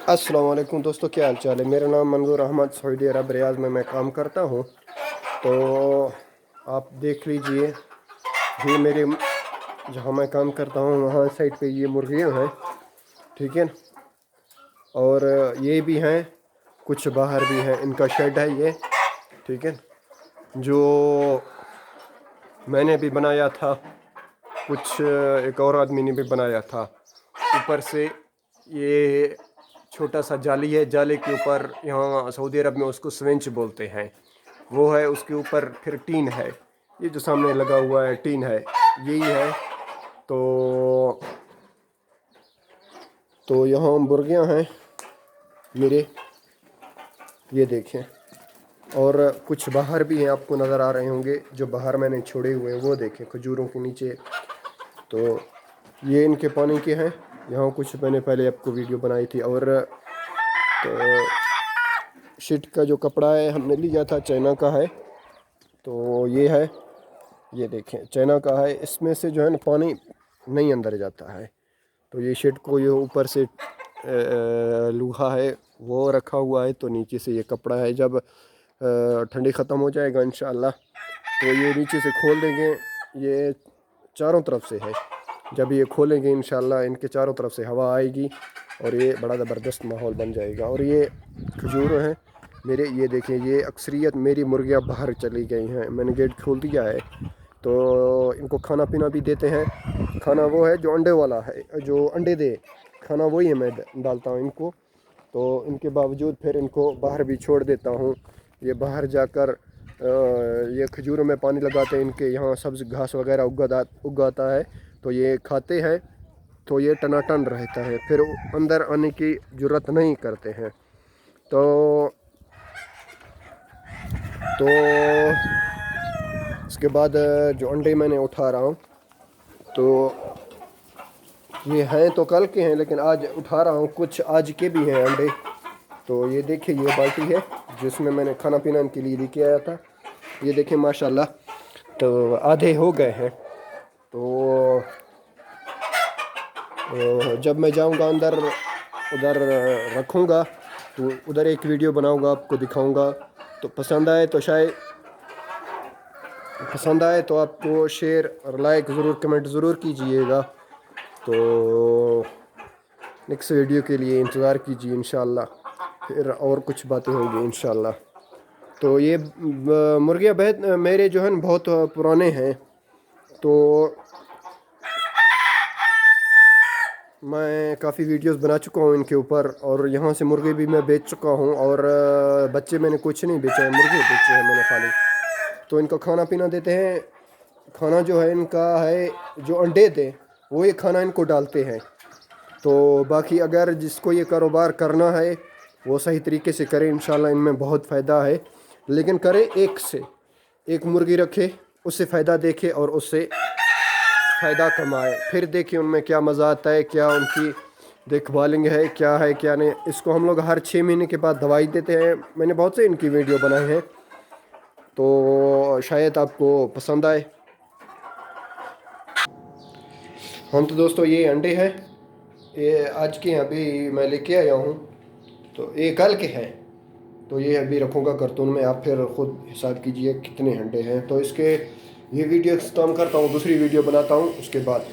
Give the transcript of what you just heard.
अस्सलाम वालेकुम दोस्तों, क्या हाल चाल है। मेरा नाम मंजूर अहमद सऊदी अरब रियाज में मैं काम करता हूँ। तो आप देख लीजिए, ये मेरे जहाँ मैं काम करता हूँ वहाँ साइड पे ये मुर्गियाँ हैं, ठीक है। और ये भी हैं, कुछ बाहर भी हैं। इनका शेड है ये, ठीक है, जो मैंने भी बनाया था, कुछ एक और आदमी ने भी बनाया था। ऊपर से ये छोटा सा जाली है, जाली के ऊपर यहाँ सऊदी अरब में उसको स्विंच बोलते हैं, वो है। उसके ऊपर फिर टीन है, ये जो सामने लगा हुआ है टीन है, यही है। तो यहाँ मुर्गियाँ हैं मेरे, ये देखें। और कुछ बाहर भी हैं, आपको नज़र आ रहे होंगे जो बाहर मैंने छोड़े हुए हैं, वो देखें खजूरों के नीचे। तो ये इनके पानी के हैं। यहाँ कुछ मैंने पहले आपको वीडियो बनाई थी। और तो शीट का जो कपड़ा है हमने लिया था, चाइना का है। तो ये है, ये देखें, चाइना का है। इसमें से जो है ना पानी नहीं अंदर जाता है। तो ये शीट को ये ऊपर से लोहा है वो रखा हुआ है, तो नीचे से ये कपड़ा है। जब ठंडी ख़त्म हो जाएगा इंशाअल्लाह, तो ये नीचे से खोल देंगे। ये चारों तरफ से है, जब ये खोलेंगे इंशाअल्लाह इनके चारों तरफ से हवा आएगी और ये बड़ा ज़बरदस्त माहौल बन जाएगा। और ये खजूर हैं मेरे, ये देखें, ये अक्सरियत मेरी मुर्गियाँ बाहर चली गई हैं। मैंने गेट खोल दिया है, तो इनको खाना पीना भी देते हैं। खाना वो है जो अंडे वाला है, जो अंडे दे, खाना वही है मैं डालता हूँ इनको। तो इनके बावजूद फिर इनको बाहर भी छोड़ देता हूँ। ये बाहर जाकर ये खजूरों में पानी लगाते हैं। इनके यहाँ सब्ज़ घास वगैरह उगाता है, तो ये खाते हैं। तो ये टनाटन रहता है, फिर अंदर आने की जरूरत नहीं करते हैं। तो तो इसके बाद जो अंडे मैंने उठा रहा हूँ, तो ये हैं तो कल के हैं, लेकिन आज उठा रहा हूँ, कुछ आज के भी हैं अंडे। तो ये देखिए, ये बाल्टी है जिसमें मैंने खाना पीना इनके लिए लेके आया था। ये देखिए माशाल्लाह, तो आधे हो गए हैं। तो जब मैं जाऊंगा अंदर, उधर रखूंगा, तो उधर एक वीडियो बनाऊंगा, आपको दिखाऊंगा। तो पसंद आए तो आपको शेयर और लाइक ज़रूर, कमेंट ज़रूर कीजिएगा। तो नेक्स्ट वीडियो के लिए इंतज़ार कीजिए इंशाल्लाह, फिर और कुछ बातें होंगी इंशाल्लाह। तो ये मुर्गियाँ बेहद मेरे जो है न बहुत पुराने हैं। तो मैं काफ़ी वीडियोस बना चुका हूँ इनके ऊपर, और यहाँ से मुर्गे भी मैं बेच चुका हूँ। और बच्चे मैंने कुछ नहीं बेचे हैं, मुर्गे बेचे हैं मैंने खाली। तो इनको खाना पीना देते हैं। खाना जो है इनका है, जो अंडे थे वो ये खाना इनको डालते हैं। तो बाकी अगर जिसको ये कारोबार करना है वो सही तरीके से करे, इंशाल्लाह इनमें बहुत फ़ायदा है। लेकिन करे एक से एक मुर्गी रखे, उससे फ़ायदा देखे और उससे फ़ायदा कमाए, फिर देखिए उनमें क्या मज़ा आता है, क्या उनकी देखभालिंग है क्या नहीं। इसको हम लोग हर 6 महीने के बाद दवाई देते हैं। मैंने बहुत से इनकी वीडियो बनाए हैं, तो शायद आपको पसंद आए। हम तो दोस्तों ये अंडे हैं, ये आज के अभी मैं लेके आया हूँ, तो ये कल के हैं। तो ये अभी रखूँगा कार्टून में, आप फिर ख़ुद हिसाब कीजिए कितने अंडे हैं। तो इसके ये वीडियो ख़त्म करता हूँ, दूसरी वीडियो बनाता हूँ उसके बाद।